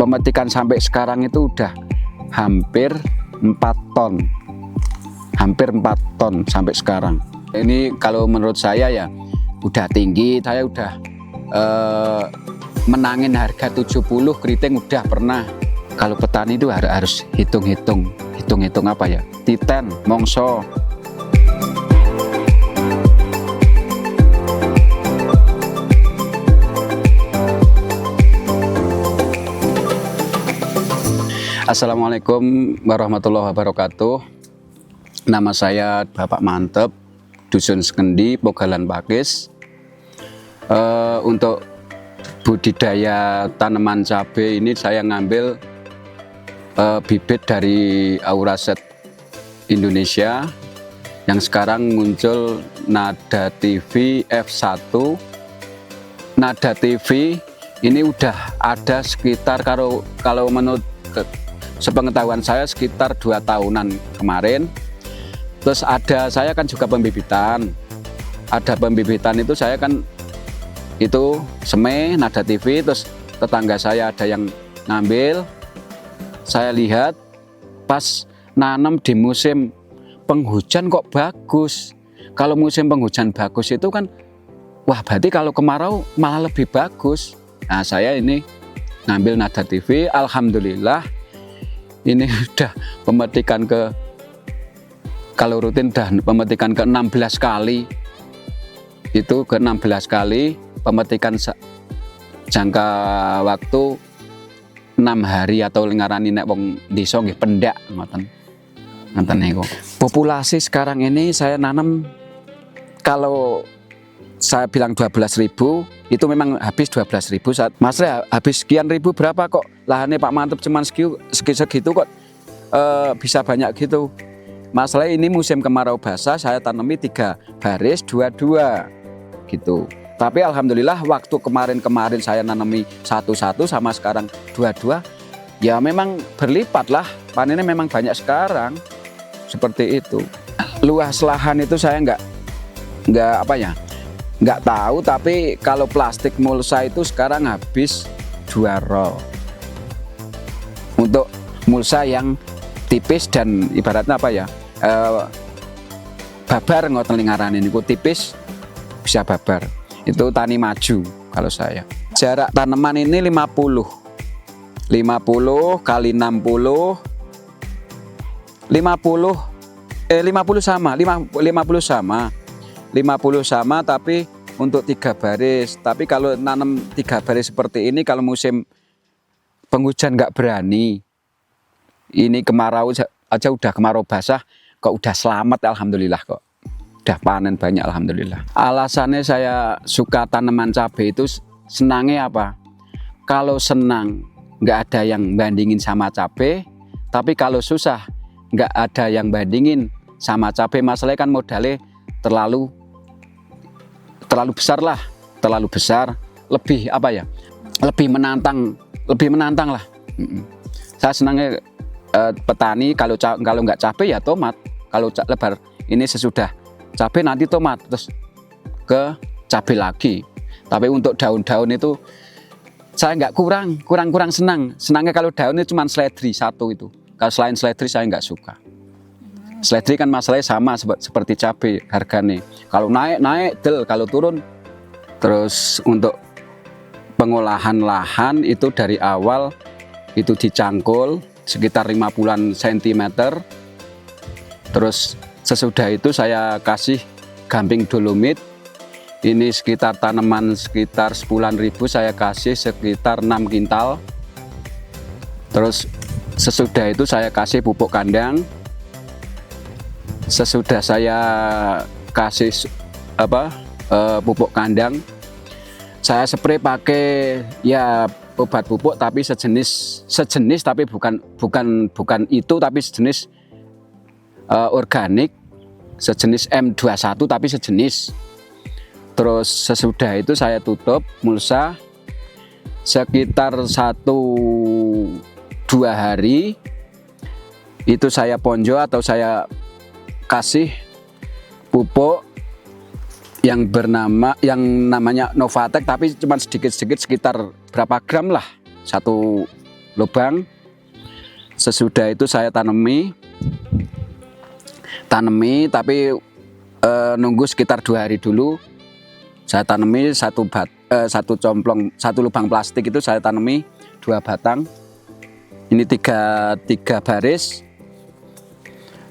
pemetikan sampai sekarang itu udah hampir 4 ton. Hampir 4 ton sampai sekarang. Ini kalau menurut saya ya udah tinggi. Saya udah menangin harga 70 keriting udah pernah. Kalau petani itu harus hitung-hitung apa ya? Titen, mongso. Assalamualaikum warahmatullahi wabarakatuh. Nama saya Bapak Mantep, Dusun Sekendi, Pogalan Pakis. Untuk budidaya tanaman cabai ini saya ngambil bibit dari Auraset Indonesia yang sekarang muncul Nada TV F1. Nada TV ini udah ada sekitar kalau menurut sepengetahuan saya sekitar 2 tahunan kemarin. Terus saya kan juga pembibitan. Ada pembibitan itu saya kan itu Seme, Nada TV, terus tetangga saya ada yang ngambil. Saya lihat pas nanam di musim penghujan kok bagus. Kalau musim penghujan bagus itu kan, wah berarti kalau kemarau malah lebih bagus. Nah saya ini ngambil Nada TV, alhamdulillah ini udah pemetikan kalau rutin udah pemetikan ke 16 kali. Itu ke 16 kali pemetikan jangka waktu 6 hari atau ngarani nek wong desa nggih pendak ngoten niku. Populasi sekarang ini saya nanam kalau saya bilang 12.000 itu memang habis 12.000. Mas Re, habis sekian ribu berapa kok lahannya Pak Mantep cuman segitu kok bisa banyak gitu. Masalah ini musim kemarau basah saya tanami 3 baris 2-2 gitu. Tapi alhamdulillah waktu kemarin saya nanami 1-1 sama sekarang 2-2 ya memang berlipat lah, panennya memang banyak sekarang seperti itu. Luas lahan itu saya nggak tahu, tapi kalau plastik mulsa itu sekarang habis 2 roll. Untuk mulsa yang tipis dan ibaratnya apa ya, babar ngoten ngarani niku tipis bisa babar. Itu tani maju kalau saya. Jarak tanaman ini 50 kali 60 50 sama tapi untuk 3 baris. Tapi kalau nanam 3 baris seperti ini kalau musim penghujan nggak berani. Ini kemarau aja udah kemarau basah kok udah selamat alhamdulillah kok. Udah panen banyak alhamdulillah. Alasannya saya suka tanaman cabai itu senangnya apa? Kalau senang nggak ada yang bandingin sama cabai, tapi kalau susah nggak ada yang bandingin sama cabai. Masalahnya kan modalnya terlalu besar lah, lebih apa ya, lebih menantang lah. Saya senangnya petani kalau nggak cabai ya tomat, kalau lebar ini sesudah cabai nanti tomat terus ke cabai lagi. Tapi untuk daun-daun itu saya nggak kurang senangnya kalau daunnya cuma seledri 1 itu. Kalau selain seledri saya nggak suka. Seledri kan masalahnya sama seperti cabai harganya. Kalau naik del, kalau turun. Terus untuk pengolahan lahan itu dari awal itu dicangkul sekitar 50 cm. Terus sesudah itu saya kasih gamping dolomit. Ini sekitar tanaman sekitar 10.000 saya kasih sekitar 6 kintal. Terus sesudah itu saya kasih pupuk kandang. Sesudah saya kasih pupuk kandang, saya spray pakai ya obat pupuk tapi sejenis tapi bukan itu, tapi sejenis organik, sejenis M21 tapi sejenis. Terus sesudah itu saya tutup mulsa sekitar 1-2 hari itu saya ponjo atau saya kasih pupuk yang namanya Novatek, tapi cuma sedikit-sedikit sekitar berapa gram lah, 1 lubang. Sesudah itu saya tanami tapi nunggu sekitar 2 hari dulu. Saya tanami satu lubang plastik itu saya tanami 2 batang. Ini tiga baris.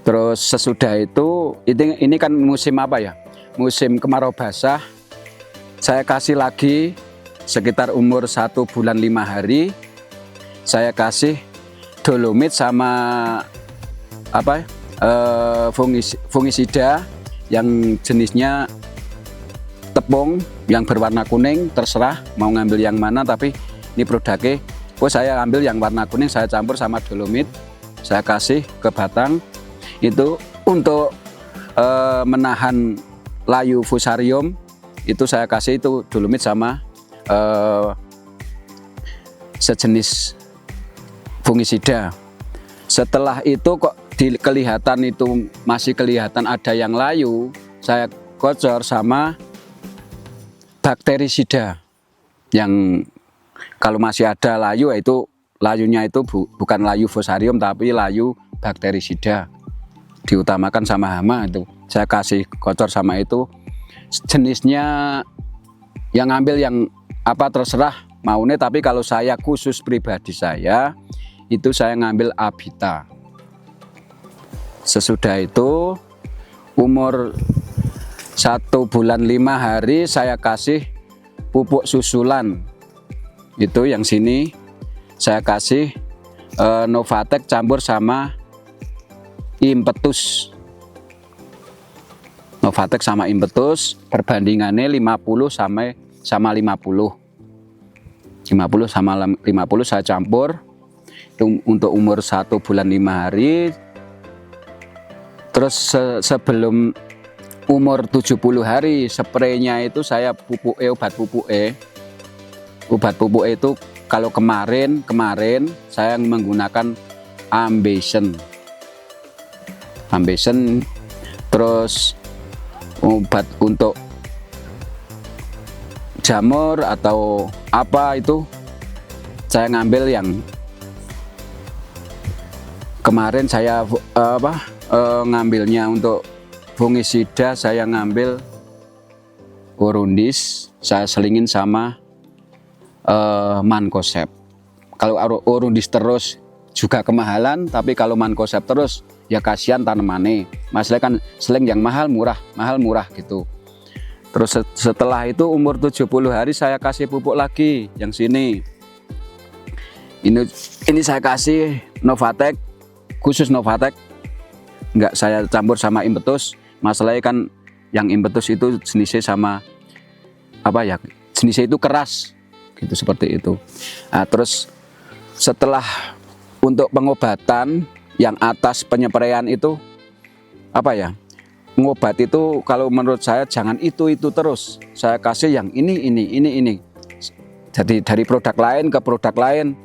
Terus sesudah itu ini kan musim apa ya? Musim kemarau basah. Saya kasih lagi sekitar umur 1 bulan 5 hari. Saya kasih dolomit sama apa? Fungisida yang jenisnya tepung yang berwarna kuning, terserah mau ngambil yang mana, tapi ini produknya saya ambil yang warna kuning, saya campur sama dolomit, saya kasih ke batang itu untuk menahan layu fusarium. Itu saya kasih itu dolomit sama sejenis fungisida. Setelah itu kok kelihatan itu masih kelihatan ada yang layu, saya kocor sama bakterisida yang kalau masih ada layu, itu layunya itu bukan layu fusarium tapi layu bakterisida, diutamakan sama hama. Itu saya kasih kocor sama itu, jenisnya yang ngambil yang apa terserah maunya, tapi kalau saya khusus pribadi saya itu saya ngambil Abita. Sesudah itu umur 1 bulan 5 hari saya kasih pupuk susulan. Itu yang sini saya kasih Novatek campur sama Impetus. Novatek sama Impetus perbandingannya 50 sama 50. 50 sama 50 saya campur. Itu untuk umur 1 bulan 5 hari. Terus sebelum umur 70 hari spraynya itu saya obat pupuk itu kalau kemarin saya menggunakan Ambition, terus obat untuk jamur atau apa itu saya ngambil yang kemarin saya ngambilnya untuk fungisida, saya ngambil Orundis, saya selingin sama Mancozeb. Kalau Orundis terus juga kemahalan, tapi kalau Mancozeb terus ya kasihan tanamannya. Masalah kan seling yang mahal murah gitu. Terus setelah itu umur 70 hari saya kasih pupuk lagi yang sini. Ini saya kasih Novatek, khusus Novatek. Enggak saya campur sama Impetus. Masalahnya kan yang Impetus itu jenisnya sama apa ya? Jenisnya itu keras. Gitu seperti itu. Nah, terus setelah untuk pengobatan yang atas penyepraian itu apa ya? Ngobat itu kalau menurut saya jangan itu terus. Saya kasih yang ini. Jadi dari produk lain ke produk lain,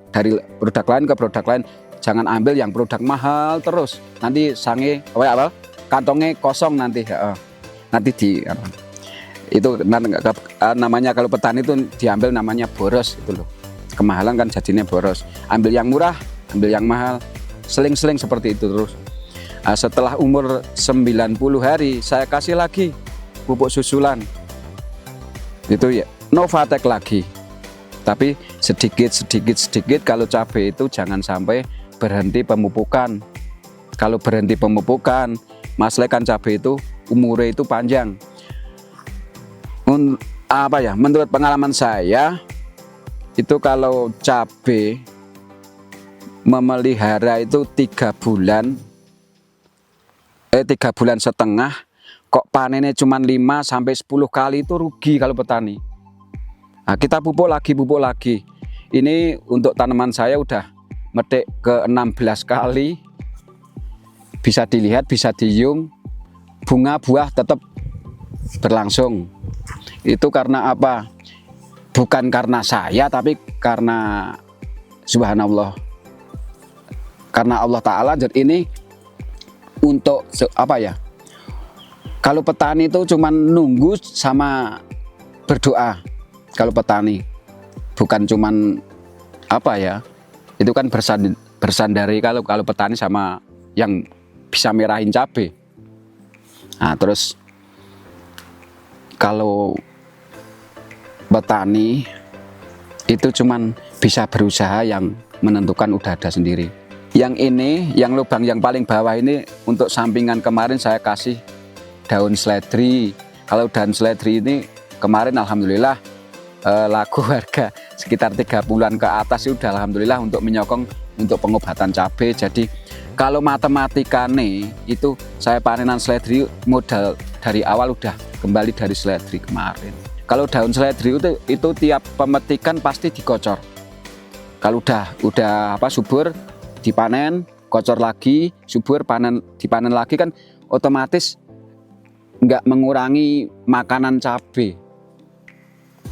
dari produk lain ke produk lain. Jangan ambil yang produk mahal terus. Nanti sange kantongnya kosong nanti. Nanti itu namanya kalau petani itu diambil namanya boros itu loh. Kemahalan kan jadinya boros. Ambil yang murah, ambil yang mahal. Seling-seling seperti itu terus. Setelah umur 90 hari saya kasih lagi pupuk susulan. Itu ya Novatek lagi. Tapi sedikit kalau cabai itu jangan sampai berhenti pemupukan. Kalau berhenti pemupukan, masalah kan cabai itu umurnya itu panjang. Menurut pengalaman saya itu kalau cabai memelihara itu 3 bulan 3 bulan setengah kok panennya cuma 5 sampai 10 kali, itu rugi kalau petani. Nah, kita pupuk lagi. Ini untuk tanaman saya udah metik ke 16 kali, bisa dilihat, bisa dicium, bunga buah tetap berlangsung. Itu karena apa? Bukan karena saya, tapi karena subhanallah, karena Allah Ta'ala. Jadi ini untuk apa ya, kalau petani itu cuma nunggu sama berdoa. Kalau petani bukan cuman apa ya, itu kan bersandari kalau petani sama yang bisa merahin cabai. Nah, terus kalau petani itu cuman bisa berusaha, yang menentukan udah ada sendiri. Yang ini, yang lubang yang paling bawah ini untuk sampingan kemarin saya kasih daun seledri. Kalau daun seledri ini kemarin alhamdulillah laku harga sekitar 30-an ke atas, itu udah alhamdulillah untuk menyokong untuk pengobatan cabai. Jadi kalau matematikane itu saya panenan seledri modal dari awal udah kembali dari seledri kemarin. Kalau daun seledri itu tiap pemetikan pasti dikocor. Kalau udah subur dipanen, kocor lagi, subur dipanen lagi, kan otomatis nggak mengurangi makanan cabai.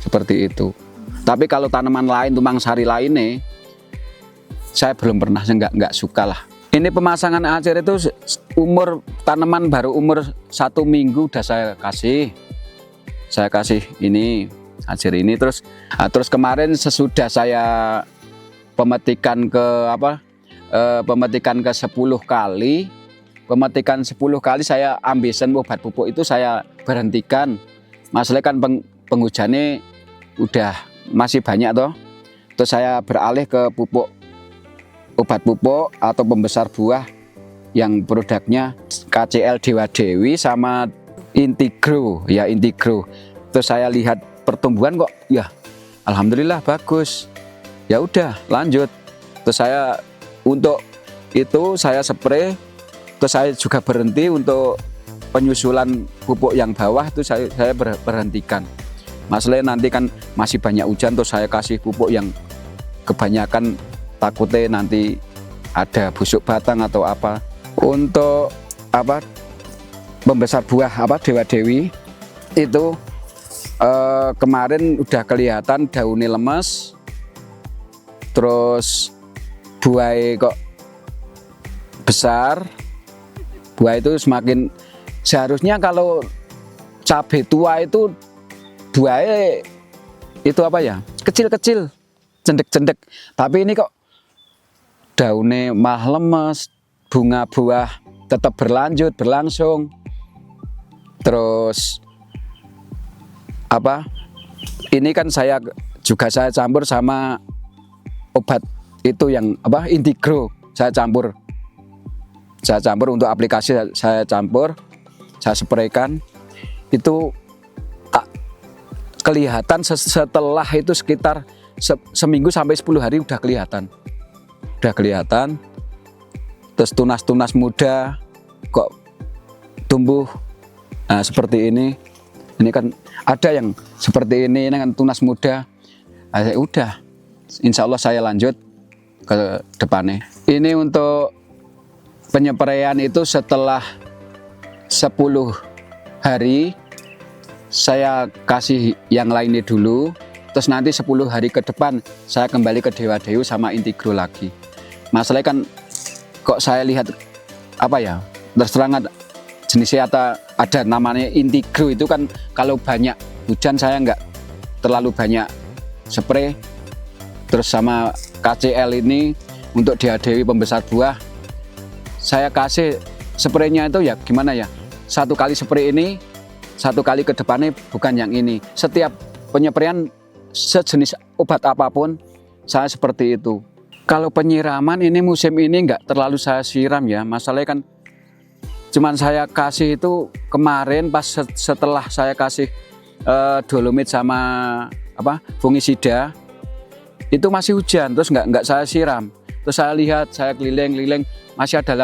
Seperti itu. Tapi kalau tanaman lain, tumpang sari lainnya, saya belum pernah, nggak suka lah. Ini pemasangan acer itu umur tanaman baru umur 1 minggu udah saya kasih ini acer ini. Terus kemarin sesudah saya pemetikan ke 10 kali, pemetikan 10 kali saya ambisen obat pupuk itu saya berhentikan. Masalahnya kan penghujannya udah masih banyak toh. Terus saya beralih ke obat pupuk atau pembesar buah yang produknya KCL Dewa Dewi sama Intigro. Terus saya lihat pertumbuhan kok ya alhamdulillah bagus. Ya udah lanjut. Terus saya untuk itu saya spray. Terus saya juga berhenti untuk penyusulan pupuk yang bawah itu saya berhentikan. Masalahnya nanti kan masih banyak hujan, terus saya kasih pupuk yang kebanyakan takutnya nanti ada busuk batang atau apa. Untuk pembesar buah Dewa Dewi itu kemarin udah kelihatan daunnya lemes, terus buahnya kok besar. Buah itu semakin, seharusnya kalau cabai tua itu buahnya itu kecil-kecil, cendek-cendek. Tapi ini kok daunnya malah lemes, bunga buah tetap berlangsung. Terus ini kan saya campur sama obat itu yang Intigro. Saya campur untuk aplikasi, saya spraykan. Itu kelihatan setelah itu sekitar seminggu sampai 10 hari udah kelihatan. Terus tunas-tunas muda kok tumbuh. Nah, seperti ini kan ada yang seperti ini kan tunas muda. Nah, udah, insya Allah saya lanjut ke depannya. Ini untuk penyepraian itu setelah 10 hari saya kasih yang lainnya dulu, terus nanti 10 hari ke depan saya kembali ke Dewa Dewi sama Intigro lagi. Masalahnya kan kok saya lihat terus terang jenisnya ada namanya Intigro itu kan kalau banyak hujan saya nggak terlalu banyak spray. Terus sama KCL ini untuk Dewa Dewi pembesar buah saya kasih spraynya itu ya gimana ya, 1 kali spray ini, 1 kali ke depannya bukan yang ini. Setiap penyepraian sejenis obat apapun saya seperti itu. Kalau penyiraman ini musim ini nggak terlalu saya siram ya. Masalahnya kan cuman saya kasih itu kemarin pas setelah saya kasih dolomit sama fungisida itu masih hujan, terus nggak saya siram. Terus saya lihat, saya keliling masih ada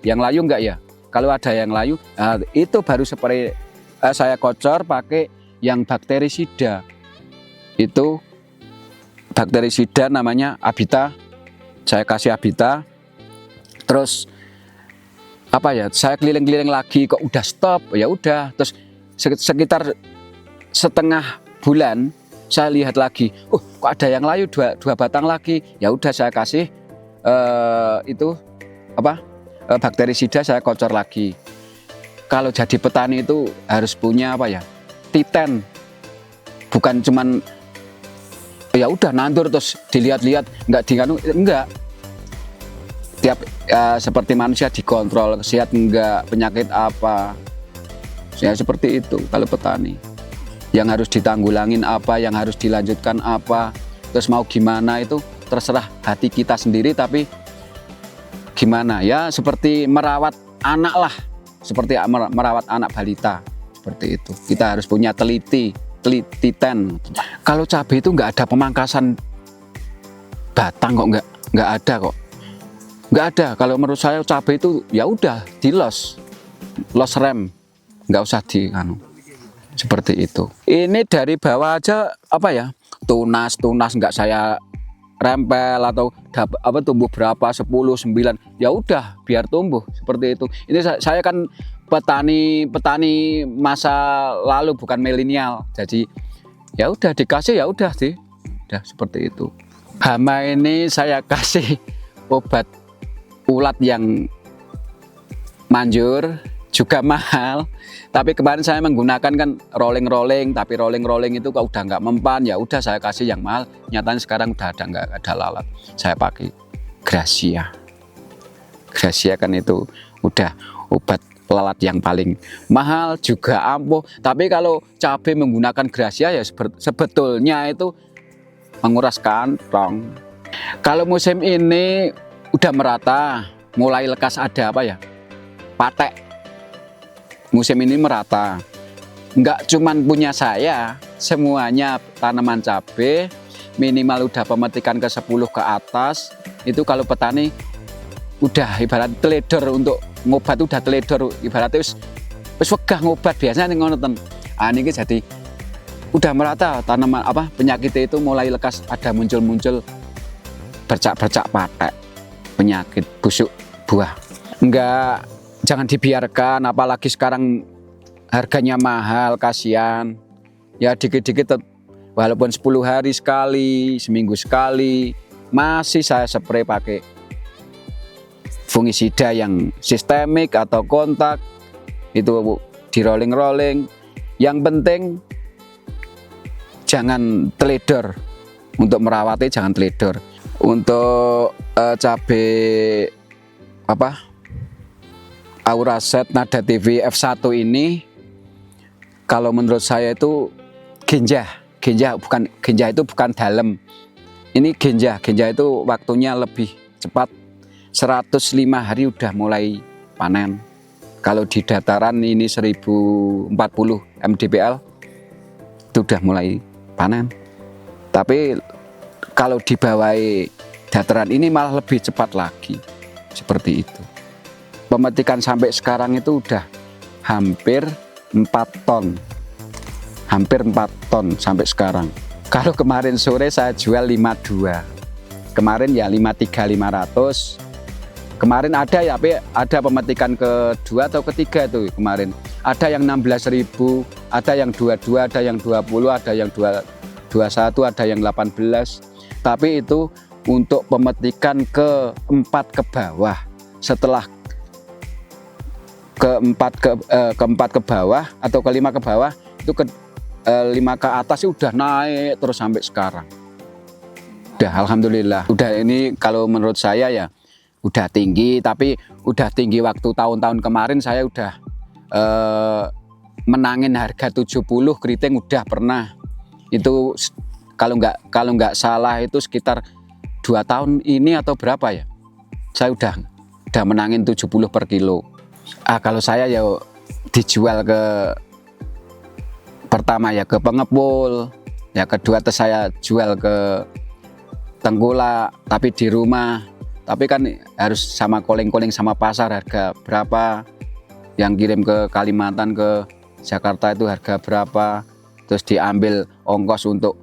yang layu nggak ya? Kalau ada yang layu, nah, itu baru spray. Saya kocor pakai yang bakterisida. Itu bakterisida namanya Abita. Saya kasih Abita. Terus saya keliling-keliling lagi kok udah stop. Ya udah, terus sekitar setengah bulan saya lihat lagi. Kok ada yang layu dua batang lagi. Ya udah saya kasih bakterisida, saya kocor lagi. Kalau jadi petani itu harus punya titen, bukan cuman ya udah nandur terus dilihat-lihat, nggak dianu, enggak. Tiap seperti manusia dikontrol, sehat enggak, penyakit apa, ya seperti itu. Kalau petani yang harus ditanggulangin apa, yang harus dilanjutkan apa, terus mau gimana itu terserah hati kita sendiri. Tapi gimana ya, seperti merawat anak lah, seperti merawat anak balita, seperti itu. Kita harus punya telitian. Kalau cabai itu nggak ada pemangkasan batang kok, nggak ada kok. Nggak ada. Kalau menurut saya cabai itu ya udah di los rem, nggak usah di seperti itu. Ini dari bawah aja apa ya, tunas nggak saya rempel atau tumbuh berapa 10, 9, ya udah biar tumbuh seperti itu. Ini saya kan petani masa lalu, bukan milenial, jadi ya udah dikasih ya udah sih, udah seperti itu. Hama ini saya kasih obat ulat yang manjur, juga mahal. Tapi kemarin saya menggunakan kan rolling, tapi rolling itu kalau udah nggak mempan, ya udah saya kasih yang mahal. Nyatanya sekarang udah nggak ada lalat. Saya pakai Gracia. Gracia kan itu udah obat lalat yang paling mahal, juga ampuh. Tapi kalau cabai menggunakan Gracia ya sebetulnya itu menguras kantong. Kalau musim ini udah merata, mulai lekas ada apa ya, patek. Musim ini merata, nggak cuman punya saya, semuanya tanaman cabai minimal udah pemetikan ke 10 ke atas. Itu kalau petani udah ibarat teledor untuk ngobat, udah teledor ibaratnya wis wegah ngobat biasanya ngono ten. Ini jadi udah merata tanaman apa, penyakit itu mulai lekas, ada muncul bercak-bercak patek, penyakit busuk buah. Jangan dibiarkan, apalagi sekarang harganya mahal, kasihan. Ya dikit-dikit, walaupun 10 hari sekali, seminggu sekali, masih saya spray pakai fungisida yang sistemik atau kontak, itu di rolling. Yang penting jangan teledor, untuk merawatnya jangan teledor. Untuk cabai apa, Auraset Nada TV F1 ini, kalau menurut saya itu genjah itu bukan dalam. Ini genjah itu waktunya lebih cepat, 105 hari udah mulai panen. Kalau di dataran ini 1040 mdpl itu udah mulai panen. Tapi kalau di bawah dataran ini malah lebih cepat lagi, seperti itu. Pemetikan sampai sekarang itu udah hampir 4 ton. Hampir 4 ton sampai sekarang. Kalau kemarin sore saya jual 52. Kemarin ya 53.500. Kemarin ada ya, ada pemetikan kedua atau ketiga itu kemarin. Ada yang 16.000, ada yang 22, ada yang 20, ada yang 21, ada yang 18. Tapi itu untuk pemetikan keempat ke bawah. Setelah keempat ke bawah atau kelima ke bawah, itu ke 5 ke atas udah naik terus sampai sekarang. Udah alhamdulillah. Udah ini kalau menurut saya ya udah tinggi, tapi udah tinggi waktu tahun-tahun kemarin saya udah menangin harga 70 keriting udah pernah. Itu kalau nggak salah itu sekitar 2 tahun ini atau berapa ya, saya udah menangin 70 per kilo. Kalau saya ya dijual ke pertama ya ke pengepul, ya kedua terus saya jual ke tengkulak, tapi di rumah. Tapi kan harus sama koling-koling sama pasar, harga berapa, yang kirim ke Kalimantan ke Jakarta itu harga berapa, terus diambil ongkos untuk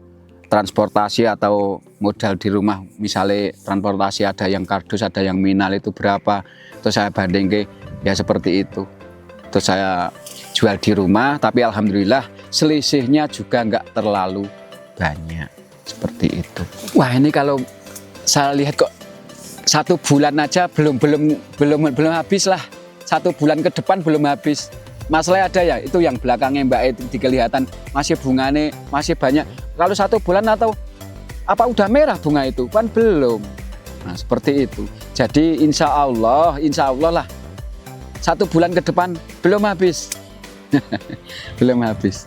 transportasi atau modal di rumah, misalnya transportasi ada yang kardus ada yang minal itu berapa, terus saya banding ke ya seperti itu. Terus saya jual di rumah, tapi alhamdulillah selisihnya juga nggak terlalu banyak, seperti itu. Wah, ini kalau saya lihat kok 1 bulan aja belum habis lah. 1 bulan ke depan belum habis. Masalah ada ya, itu yang belakangnya Mbak itu kelihatan masih bunganya masih banyak. Kalau 1 bulan atau apa udah merah bunga itu? Kan belum. Nah, seperti itu. Jadi insya Allah lah 1 bulan ke depan belum habis. Belum habis.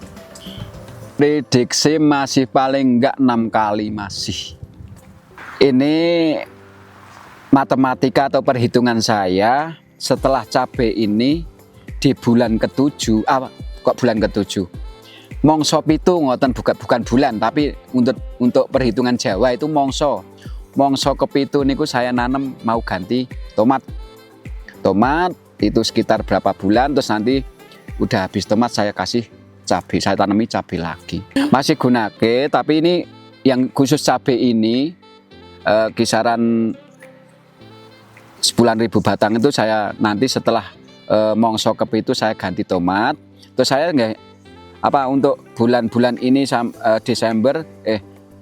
Prediksi masih paling enggak 6 kali masih. Ini matematika atau perhitungan saya setelah cabai ini di bulan ke-7, kok bulan ke-7? Mongso pitu ngoten, bukan bulan, tapi untuk perhitungan Jawa itu mongso. Mongso ke-7 niku saya nanam mau ganti tomat. Tomat itu sekitar berapa bulan, terus nanti udah habis tomat saya kasih cabai, saya tanami cabai lagi. Masih gunake, tapi ini yang khusus cabai ini kisaran 10.000 batang itu saya nanti setelah mongso ke-7 saya ganti tomat. Terus saya untuk bulan-bulan ini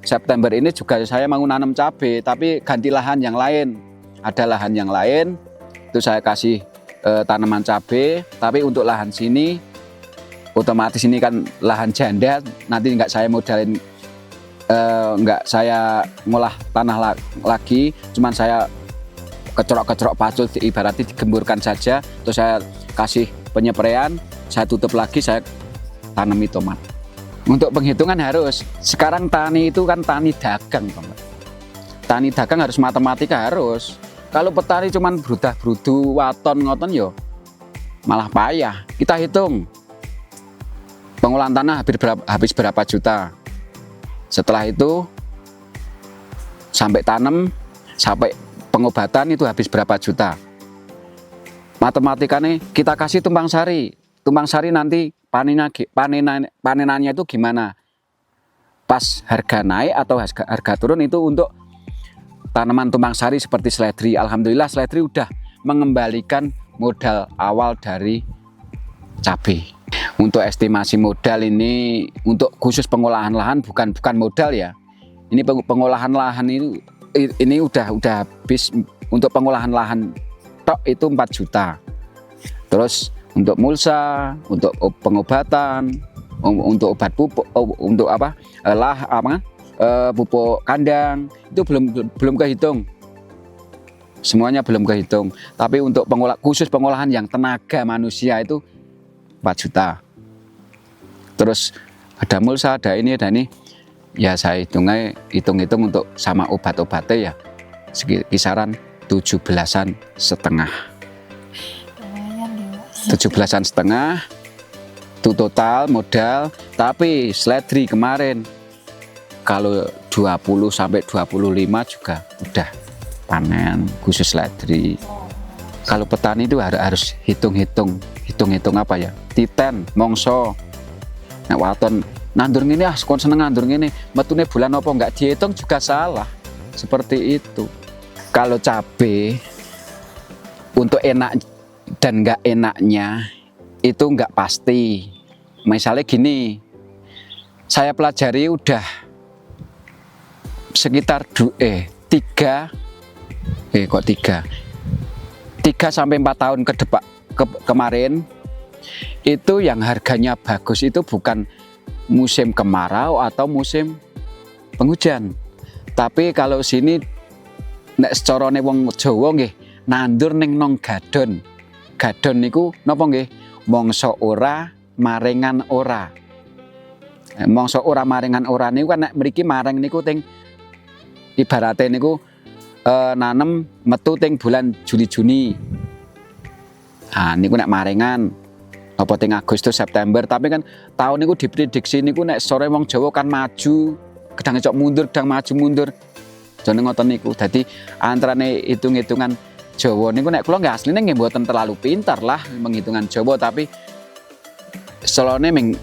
September ini juga saya mau nanam cabai, tapi ganti lahan yang lain. Ada lahan yang lain itu saya kasih tanaman cabai, tapi untuk lahan sini otomatis ini kan lahan janda, nanti nggak saya modalin, nggak saya ngolah tanah lagi, cuman saya kecerok-kecerok pacul, ibaratnya digemburkan saja, terus saya kasih penyepraian, saya tutup lagi, saya tanami tomat. Untuk penghitungan harus, sekarang tani itu kan tani dagang, teman. Tani dagang harus matematika harus. Kalau petani cuman brudah-brudu waton ngoten yo malah payah. Kita hitung pengolahan tanah habis berapa juta. Setelah itu sampai tanam, sampai pengobatan itu habis berapa juta. Matematikanya kita kasih tumpang sari. Tumpang sari nanti panenannya itu gimana? Pas harga naik atau harga turun itu untuk tanaman tumpang sari seperti seledri. Alhamdulillah seledri udah mengembalikan modal awal dari cabai. Untuk estimasi modal ini untuk khusus pengolahan lahan bukan modal ya. Ini pengolahan lahan ini udah habis untuk pengolahan lahan tok itu 4 juta. Terus untuk mulsa, untuk pengobatan, untuk obat pupuk, untuk pupuk kandang itu belum kehitung. Semuanya belum kehitung. Tapi untuk khusus pengolahan yang tenaga manusia itu 4 juta. Terus ada mulsa, ada ini. Ya saya hitung-hitung untuk sama obat-obatnya ya kisaran 17,5. 17,5 itu total modal. Tapi seledri kemarin kalau 20 sampai 25 juga udah panen khusus seledri. Kalau petani itu harus hitung-hitung apa ya? Titen, mongso. Nek waton nandur ngene kon seneng nandur ngene, metune bulan apa enggak dihitung juga salah. Seperti itu. Kalau cabai untuk enak dan enggak enaknya itu enggak pasti. Misalnya gini, saya pelajari udah sekitar 3 sampai 4 tahun kemarin itu yang harganya bagus itu bukan musim kemarau atau musim penghujan. Tapi kalau sini nek secarane wong Jawa nggih nandur ning nong gadon. Gadon niku napa nggih? Mongso ora, marengan ora. Mongso ora marengan ora niku kan nek mriki mareng niku teng ibarate niku nanem metu teng bulan Juli-Juni. Nah, niku nek marengan apa teng Agustus September, tapi kan tahun niku diprediksi niku nek sore wong Jawa kan maju, gedang cok mundur, gedang maju mundur. Jane ngoten niku. Dadi antarane hitung-hitungan Jawa niku nek kula nggih asline nggih mboten terlalu pintar lah menghitungan Jawa, tapi selone ming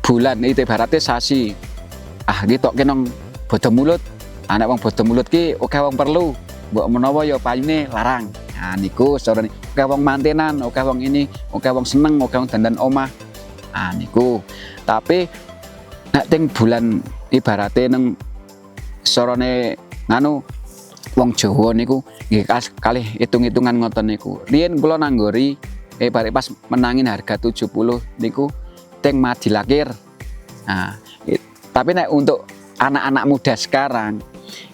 bulan itu ibaratnya sasi. Iki tok kenong bodho mulut. Anak wong bodho mulut ki oke wong perlu. Mbok menawa ya payune larang. Nah niku sorone oke wong mantenan, oke wong ini, oke wong seneng, oke wong dandan omah. Ah niku. Tapi nek teng bulan ibarate neng sorone nganu wong Jawa niku nggih kalih hitung-hitungan ngoten niku. Riyen kula nanggori bare pas menangin harga 70 niku teng Madilakir. Nah, tapi nek untuk anak-anak muda sekarang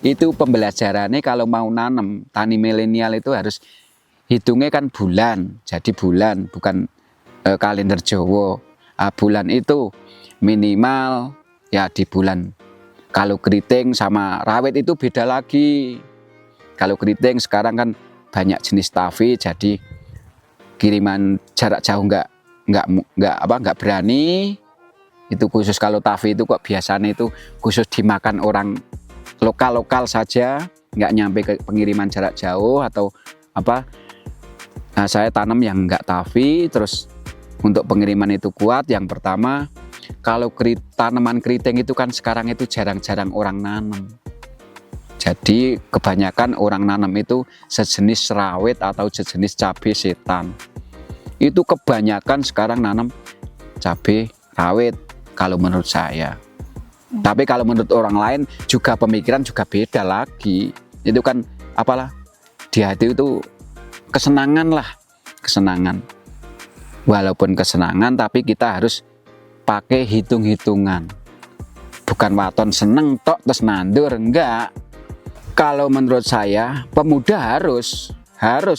itu pembelajarannya kalau mau nanam tani milenial itu harus hitungnya kan bulan, jadi bulan bukan kalender Jawa. Bulan itu minimal ya di bulan. Kalau keriting sama rawit itu beda lagi. Kalau keriting sekarang kan banyak jenis tavi, jadi kiriman jarak jauh nggak berani. Itu khusus kalau tavi itu kok biasanya itu khusus dimakan orang lokal saja, nggak nyampe ke pengiriman jarak jauh atau apa. Nah, saya tanam yang nggak tavi, terus untuk pengiriman itu kuat. Yang pertama, kalau tanaman keriting itu kan sekarang itu jarang-jarang orang nanam. Jadi kebanyakan orang nanam itu sejenis rawit atau sejenis cabai setan. Itu kebanyakan sekarang nanam cabai rawit kalau menurut saya. Tapi kalau menurut orang lain juga pemikiran juga beda lagi. Itu kan apalah, di hati itu kesenangan lah, kesenangan. Walaupun kesenangan tapi kita harus pakai hitung-hitungan. Bukan waton seneng tok terus nandur, enggak. Kalau menurut saya pemuda harus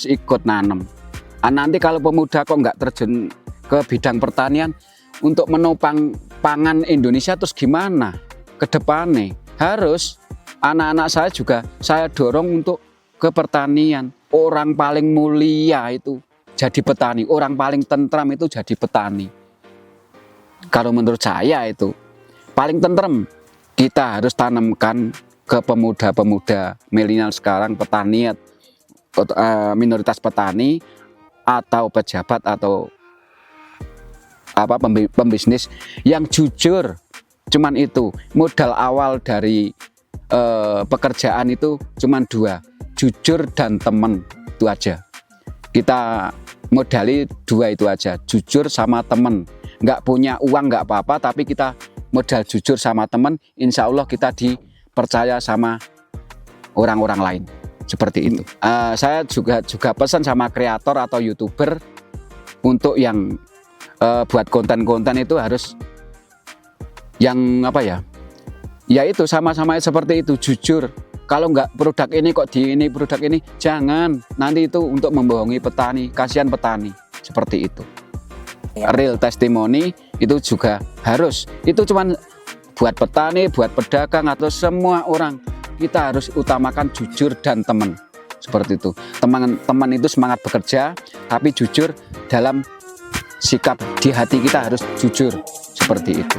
ikut nanam. Nanti kalau pemuda kok enggak terjun ke bidang pertanian untuk menopang pangan Indonesia terus gimana ke depannya? Harus anak-anak saya juga saya dorong untuk ke pertanian. Orang paling mulia itu jadi petani, orang paling tentram itu jadi petani. Kalau menurut saya itu paling tentram. Kita harus tanamkan ke pemuda-pemuda milenial sekarang, petani, minoritas petani atau pejabat atau pembisnis yang jujur. Cuman itu modal awal dari pekerjaan itu cuman 2, jujur dan teman. Itu aja, kita modali 2 itu aja, jujur sama teman. Nggak punya uang nggak apa-apa, tapi kita modal jujur sama teman, insya Allah kita dipercaya sama orang-orang lain. Seperti itu. Saya juga pesan sama kreator atau YouTuber untuk yang buat konten-konten itu harus yang apa ya? Ya itu sama-sama seperti itu, jujur. Kalau nggak produk ini kok produk ini, jangan. Nanti itu untuk membohongi petani, kasihan petani. Seperti itu. Real testimony itu juga harus. Itu cuman buat petani, buat pedagang atau semua orang. Kita harus utamakan jujur dan teman. Seperti itu. Teman itu semangat bekerja, tapi jujur dalam sikap di hati kita harus jujur. Seperti itu.